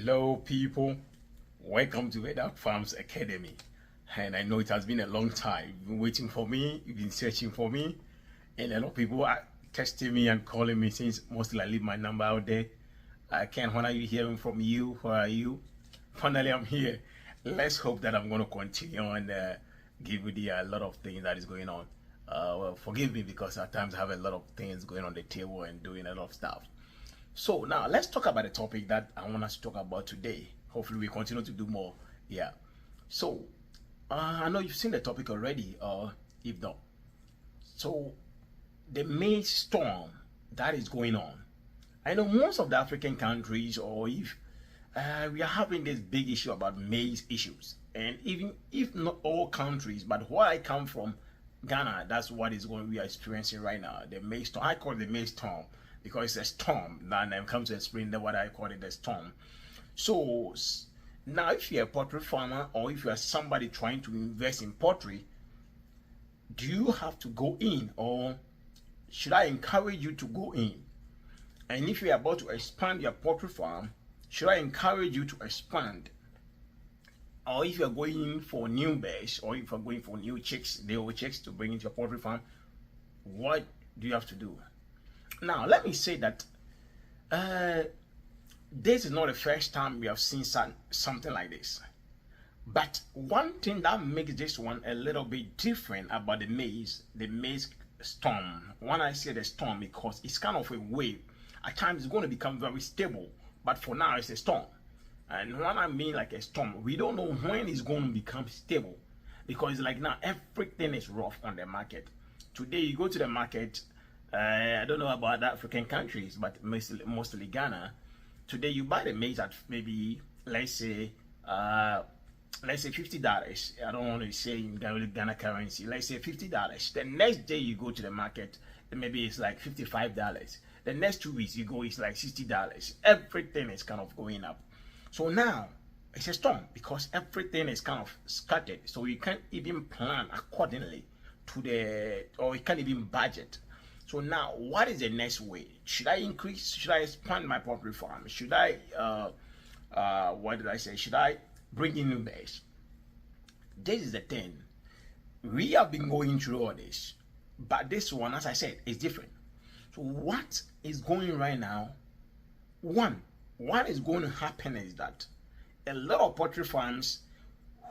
Hello, people. Welcome to Vedak Farms Academy. And I know it has been a long time. You've been waiting for me, you've been searching for me, and a lot of people are texting me and calling me since mostly I leave my number out there. I can't. When are you hearing from you? Where are you? Finally, I'm here. Let's hope that I'm going to continue and give you a lot of things that is going on. Well, forgive me because at times I have a lot of things going on the table and doing a lot of stuff. So now let's talk about a topic that I want us to talk about today. Hopefully we continue to do more. Yeah. So I know you've seen the topic already, or if not. So the maize storm that is going on. I know most of the African countries, or if we are having this big issue about maize issues, and even if not all countries, but where I come from, Ghana, that's what is going we are experiencing right now. The maize storm. I call it the maize storm because it's a storm. Then I come to explain that what I call it the storm. So now, if you're a poultry farmer or if you are somebody trying to invest in poultry, do you have to go in, or should I encourage you to go in? And if you're about to expand your poultry farm, should I encourage you to expand? Or if you're going for new birds, or if you're going for new chicks, the old chicks to bring into your poultry farm, what do you have to do? Now, let me say that this is not the first time we have seen something like this. But one thing that makes this one a little bit different about the maize storm. When I say the storm, because it's kind of a wave. At times it's going to become very stable, but for now it's a storm. And when I mean like a storm, we don't know when it's going to become stable, because like now everything is rough on the market. Today you go to the market, I don't know about the African countries, but mostly Ghana. Today you buy the maize at maybe let's say $50. I don't want to say in Ghana currency. Let's say $50. The next day you go to the market, maybe it's like $55. The next 2 weeks you go, it's like $60. Everything is kind of going up. So now it's a storm because everything is kind of scattered. So you can't even plan accordingly to or you can't even budget. So now, what is the next way? Should I increase? Should I expand my poultry farm? Should I, what did I say? Should I bring in new birds? This is the thing. We have been going through all this, but this one, as I said, is different. So what is going right now? What is going to happen is that a lot of poultry farms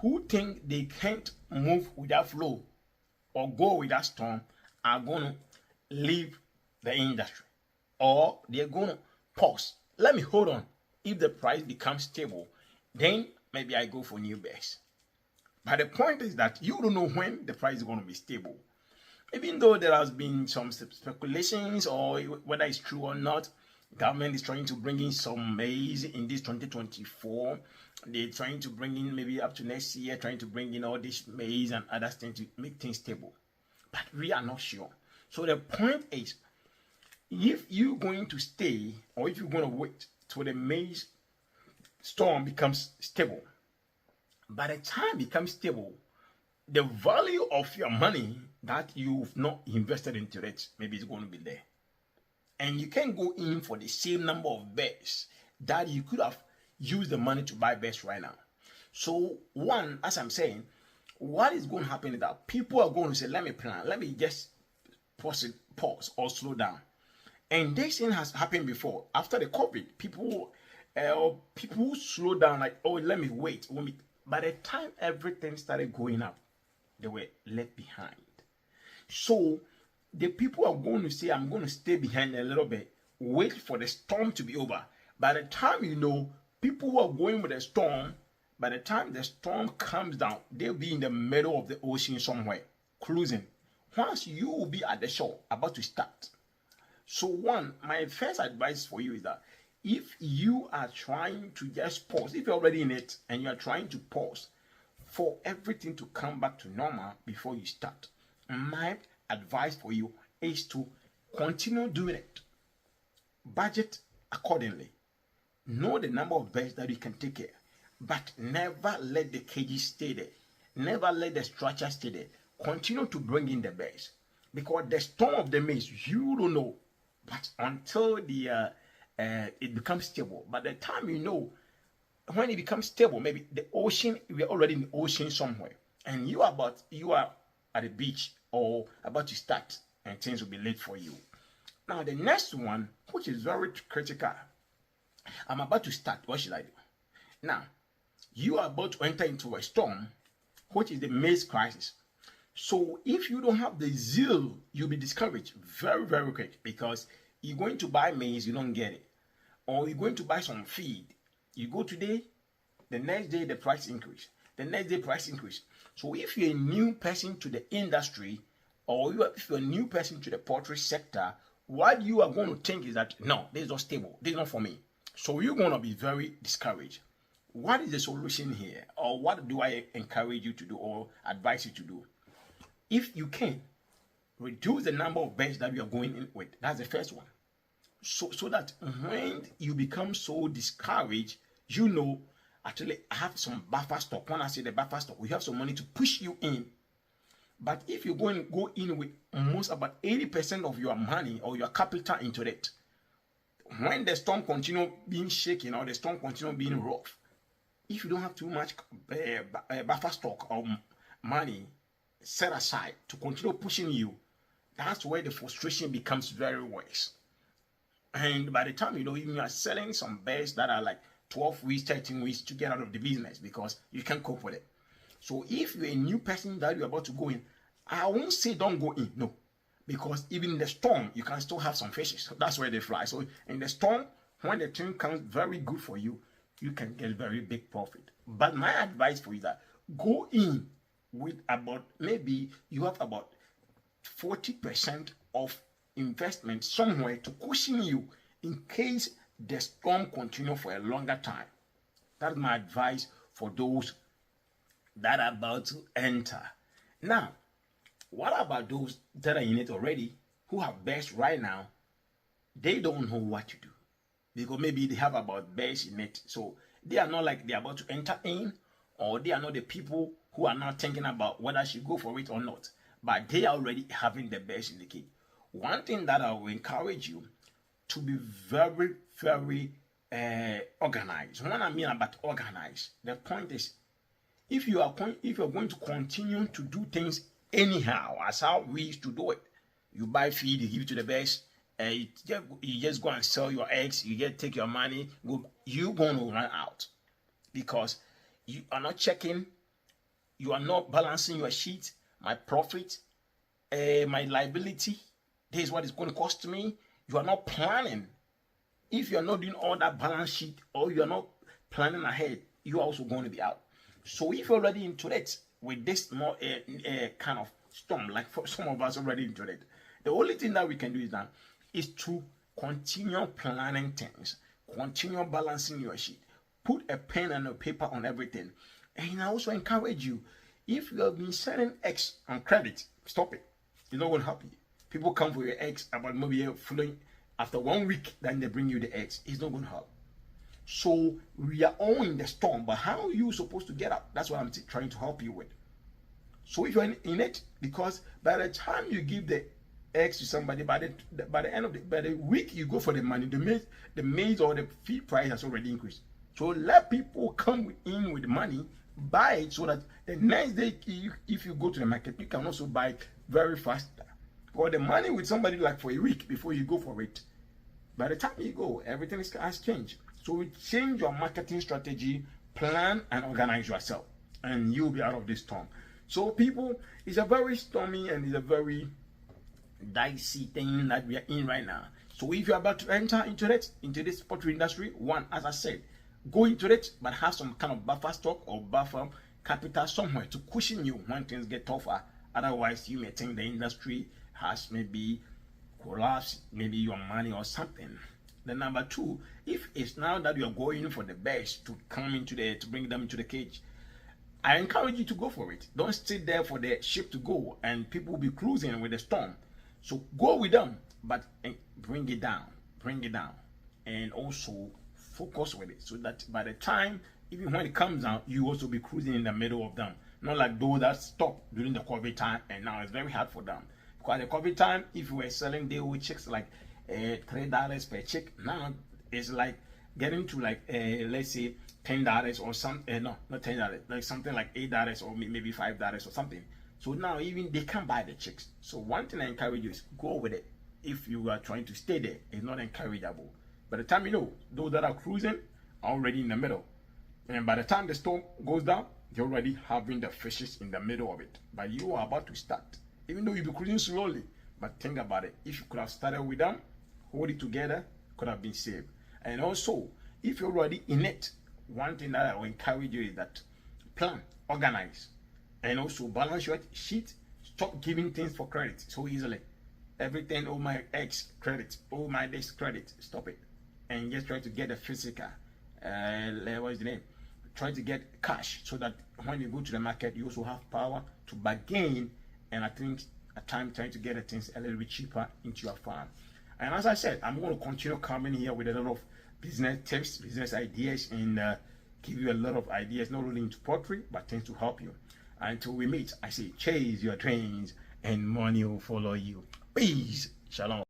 who think they can't move with that flow or go with that storm are going to leave the industry, or they're going to pause. Let me hold on. If the price becomes stable, then maybe I go for new birds. But the point is that you don't know when the price is going to be stable. Even though there has been some speculations, or whether it's true or not, government is trying to bring in some maize in this 2024. They're trying to bring in maybe up to next year, trying to bring in all this maize and other things to make things stable. But we are not sure. So the point is, if you're going to stay, or if you're going to wait till the maize storm becomes stable, by the time it becomes stable, the value of your money that you've not invested into it, maybe it's going to be there. And you can go in for the same number of birds that you could have used the money to buy birds right now. So one, as I'm saying, what is going to happen is that people are going to say, let me plan, let me just pause or slow down. And this thing has happened before. After the COVID, people slow down, like, oh, let me wait. By the time everything started going up, they were left behind. So the people are going to say, I'm going to stay behind a little bit, wait for the storm to be over. By the time people who are going with the storm, by the time the storm comes down, they'll be in the middle of the ocean somewhere, cruising. Once you will be at the shore, about to start. So my first advice for you is that if you are trying to just pause, if you're already in it and you are trying to pause for everything to come back to normal before you start, my advice for you is to continue doing it. Budget accordingly. Know the number of birds that you can take care, but never let the cages stay there. Never let the structure stay there. Continue to bring in the birds, because the storm of the maize, you don't know. But until it becomes stable, by the time when it becomes stable, maybe the ocean, we're already in the ocean somewhere, and you are at the beach or about to start, and things will be late for you. Now the next one, which is very critical, I'm about to start. What should I do? Now, you are about to enter into a storm, which is the maize crisis. So if you don't have the zeal, you'll be discouraged very, very quick, because you're going to buy maize, you don't get it. Or you're going to buy some feed. You go today, the next day the price increase. The next day price increase. So if you're a new person to the industry, or if you're a new person to the poultry sector, what you are going to think is that, no, this is not stable. This is not for me. So you're going to be very discouraged. What is the solution here? Or what do I encourage you to do or advise you to do? If you can, reduce the number of birds that you are going in with. That's the first one. So that when you become so discouraged, you know, actually I have some buffer stock. When I say the buffer stock, we have some money to push you in. But if you go in with almost about 80% of your money or your capital into it, when the storm continue being shaken or the storm continue being rough, if you don't have too much buffer stock or money set aside to continue pushing you, that's where the frustration becomes very worse. And by the time you are selling some bears that are like 12 weeks, 13 weeks to get out of the business because you can't cope with it. So if you're a new person that you're about to go in, I won't say don't go in, no. Because even in the storm, you can still have some fishes. That's where they fly. So in the storm, when the thing comes very good for you, you can get very big profit. But my advice for you is that go in with about, maybe you have about 40% of investment somewhere to cushion you in case the storm continues for a longer time. That's my advice for those that are about to enter. Now, what about those that are in it already, who have bears right now? They don't know what to do because maybe they have about bears in it. So they are not like they're about to enter in, or they are not the people who are not thinking about whether I should go for it or not. But they are already having the bears in the cage. One thing that I will encourage you to be very, very organized. When I mean about organized, the point is, if you are going to continue to do things anyhow, as how we used to do it, you buy feed, you give it to the bears, you just go and sell your eggs, you just take your money, you're going to run out because you are not checking, you are not balancing your sheet, my profit, my liability. This is what it's going to cost me. You are not planning. If you are not doing all that balance sheet or you are not planning ahead, you are also going to be out. So if you're already into it with this more kind of storm, like for some of us already into it, the only thing that we can do is to continue planning things, continue balancing your sheet, put a pen and a paper on everything. And I also encourage you, if you have been selling eggs on credit, stop it. It's not going to help you. People come for your eggs about maybe following after 1 week, then they bring you the eggs. It's not going to help. So we are all in the storm, but how are you supposed to get out? That's what I'm trying to help you with. So if you're in it, because by the time you give the eggs to somebody, by the end of the week you go for the money, the maize or the feed price has already increased. So let people come in with the money, buy it, so that the next day, if you go to the market, you can also buy it very fast. Or the money with somebody like for a week before you go for it. By the time you go, everything has changed. So change your marketing strategy, plan and organize yourself, and you'll be out of this storm. So people, it's a very stormy and it's a very dicey thing that we are in right now. So if you're about to enter into this poultry industry, one, as I said, go into it, but have some kind of buffer stock or buffer capital somewhere to cushion you when things get tougher. Otherwise, you may think the industry has maybe collapsed, maybe your money or something. Then number two, if it's now that you're going for the bears to bring them into the cage, I encourage you to go for it. Don't sit there for the ship to go and people will be cruising with the storm. So go with them, but bring it down, and also focus with it so that by the time, even when it comes out, you also be cruising in the middle of them. Not like those that stopped during the COVID time and now it's very hard for them. Because the COVID time, if you were selling day-old chicks like $3 per chick, now it's like getting to like let's say $10 or something. No, not $10, like something like $8 or maybe $5 or something. So now even they can buy the chicks. So one thing I encourage you is go with it. If you are trying to stay there, it's not encourageable. By the time you know, those that are cruising are already in the middle. And by the time the storm goes down, you're already having the fishes in the middle of it. But you are about to start. Even though you'll be cruising slowly, but think about it. If you could have started with them, hold it together, could have been saved. And also, if you're already in it, one thing that I will encourage you is that plan, organize, and also balance your sheet. Stop giving things for credit so easily. Everything, oh my ex credit, oh my this credit, stop it. And just try to get a physical, what's the name? Try to get cash so that when you go to the market, you also have power to bargain. And I think at times trying to get the things a little bit cheaper into your farm. And as I said, I'm going to continue coming here with a lot of business tips, business ideas, and give you a lot of ideas, not only into poultry, but things to help you. Until we meet, I say, chase your dreams and money will follow you. Peace. Shalom.